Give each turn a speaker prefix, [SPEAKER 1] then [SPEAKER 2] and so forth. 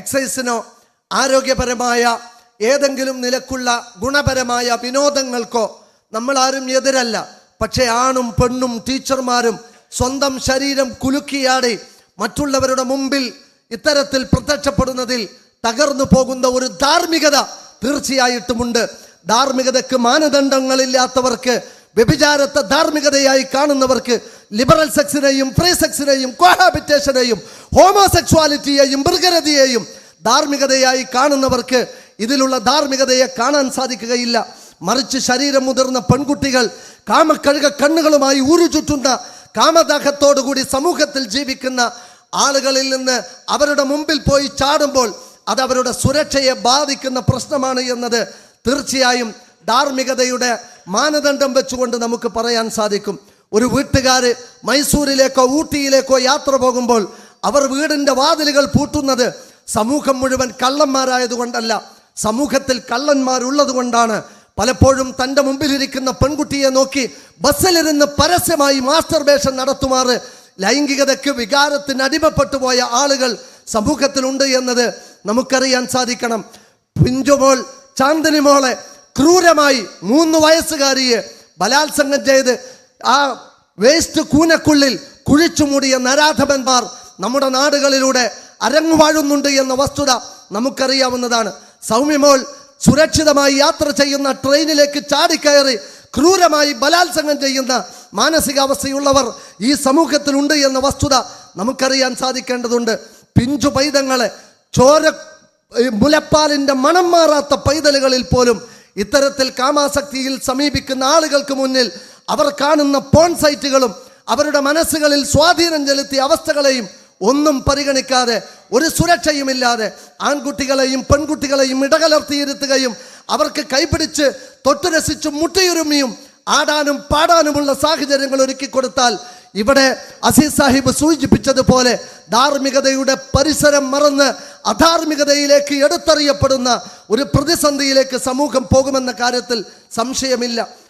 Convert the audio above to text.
[SPEAKER 1] എക്സസൈസിനോ ആരോഗ്യപരമായ ഏതെങ്കിലും നിലക്കുള്ള ഗുണപരമായ വിനോദങ്ങൾക്കോ നമ്മളാരും എതിരല്ല. പക്ഷേ ആണും പെണ്ണും ടീച്ചർമാരും സ്വന്തം ശരീരം കുലുക്കിയാടി മറ്റുള്ളവരുടെ മുമ്പിൽ ഇത്തരത്തിൽ പ്രത്യക്ഷപ്പെടുന്നതിൽ തകർന്നു പോകുന്ന ഒരു ധാർമ്മികത തീർച്ചയായിട്ടുമുണ്ട്. ധാർമ്മികതയ്ക്ക് മാനദണ്ഡങ്ങളില്ലാത്തവർക്ക്, വ്യഭിചാരത്തെ ധാർമ്മികതയായി കാണുന്നവർക്ക്, ലിബറൽ സെക്സിനെയും ഫ്രീ സെക്സിനെയും കോഹാബിറ്റേഷനെയും ഹോമോസെക്സ്വാലിറ്റിയെയും മൃഗരതിയെയും ധാർമ്മികതയായി കാണുന്നവർക്ക് ഇതിലുള്ള ധാർമ്മികതയെ കാണാൻ സാധിക്കുകയില്ല. മറിച്ച് ശരീരം മുതിർന്ന പെൺകുട്ടികൾ കാമക്കഴുക കണ്ണുകളുമായി ഊരുചുറ്റുന്ന കാമദാഹത്തോടുകൂടി സമൂഹത്തിൽ ജീവിക്കുന്ന ആളുകളിൽ നിന്ന് അവരുടെ മുമ്പിൽ പോയി ചാടുമ്പോൾ അത് അവരുടെ സുരക്ഷയെ ബാധിക്കുന്ന പ്രശ്നമാണ് എന്നത് തീർച്ചയായും ധാർമ്മികതയുടെ മാനദണ്ഡം വെച്ചുകൊണ്ട് നമുക്ക് പറയാൻ സാധിക്കും. ഒരു വീട്ടുകാര് മൈസൂരിലേക്കോ ഊട്ടിയിലേക്കോ യാത്ര പോകുമ്പോൾ അവർ വീടിൻ്റെ വാതിലുകൾ പൂട്ടുന്നത് സമൂഹം മുഴുവൻ കള്ളന്മാരായതുകൊണ്ടല്ല, സമൂഹത്തിൽ കള്ളന്മാരുള്ളത് കൊണ്ടാണ്. പലപ്പോഴും തൻ്റെ മുമ്പിലിരിക്കുന്ന പെൺകുട്ടിയെ നോക്കി ബസ്സിലിരുന്ന് പരസ്യമായി മാസ്റ്റർബേഷൻ നടത്തുമാറ് ലൈംഗികതയ്ക്ക് വികാരത്തിന് അടിമപ്പെട്ടു പോയ ആളുകൾ സമൂഹത്തിലുണ്ട് എന്നത് നമുക്കറിയാൻ സാധിക്കണം. പിഞ്ചുമോൾ ചാന്ദിനി മോളെ ക്രൂരമായി 3 വയസ്സുകാരിയെ ബലാത്സംഗം ചെയ്ത് ആ വേസ്റ്റ് കൂനക്കുള്ളിൽ കുഴിച്ചു മൂടിയ നരാധമന്മാർ നമ്മുടെ നാടുകളിലൂടെ അരങ്ങുവാഴുന്നുണ്ട് എന്ന വസ്തുത നമുക്കറിയാവുന്നതാണ്. സൗമ്യമോൾ സുരക്ഷിതമായി യാത്ര ചെയ്യുന്ന ട്രെയിനിലേക്ക് ചാടിക്കയറി ക്രൂരമായി ബലാത്സംഗം ചെയ്യുന്ന മാനസികാവസ്ഥയുള്ളവർ ഈ സമൂഹത്തിലുണ്ട് എന്ന വസ്തുത നമുക്കറിയാൻ സാധിക്കേണ്ടതുണ്ട്. പിഞ്ചു പൈതങ്ങളെ, ചോര മുലപ്പാലിൻ്റെ മണം മാറാത്ത പൈതലുകളിൽ പോലും ഇത്തരത്തിൽ കാമാസക്തിയിൽ സമീപിക്കുന്ന ആളുകൾക്ക് മുന്നിൽ അവർ കാണുന്ന പോൺ സൈറ്റുകളും അവരുടെ മനസ്സുകളിൽ സ്വാധീനം ചെലുത്തിയ അവസ്ഥകളെയും ഒന്നും പരിഗണിക്കാതെ, ഒരു സുരക്ഷയുമില്ലാതെ ആൺകുട്ടികളെയും പെൺകുട്ടികളെയും ഇടകലർത്തിയിരുത്തുകയും അവർക്ക് കൈപിടിച്ച് തൊട്ടുരസിച്ചും മുട്ടിയുരുമിയും ആടാനും പാടാനുമുള്ള സാഹചര്യങ്ങൾ ഒരുക്കി കൊടുത്താൽ ഇവിടെ അസീസ് സാഹിബ് സൂചിപ്പിച്ചതുപോലെ ധാർമ്മികതയുടെ പരിസരം മറന്ന് അധാർമികതയിലേക്ക് എടുത്തെറിയപ്പെടുന്ന ഒരു പ്രതിസന്ധിയിലേക്ക് സമൂഹം പോകുമെന്ന കാര്യത്തിൽ സംശയമില്ല.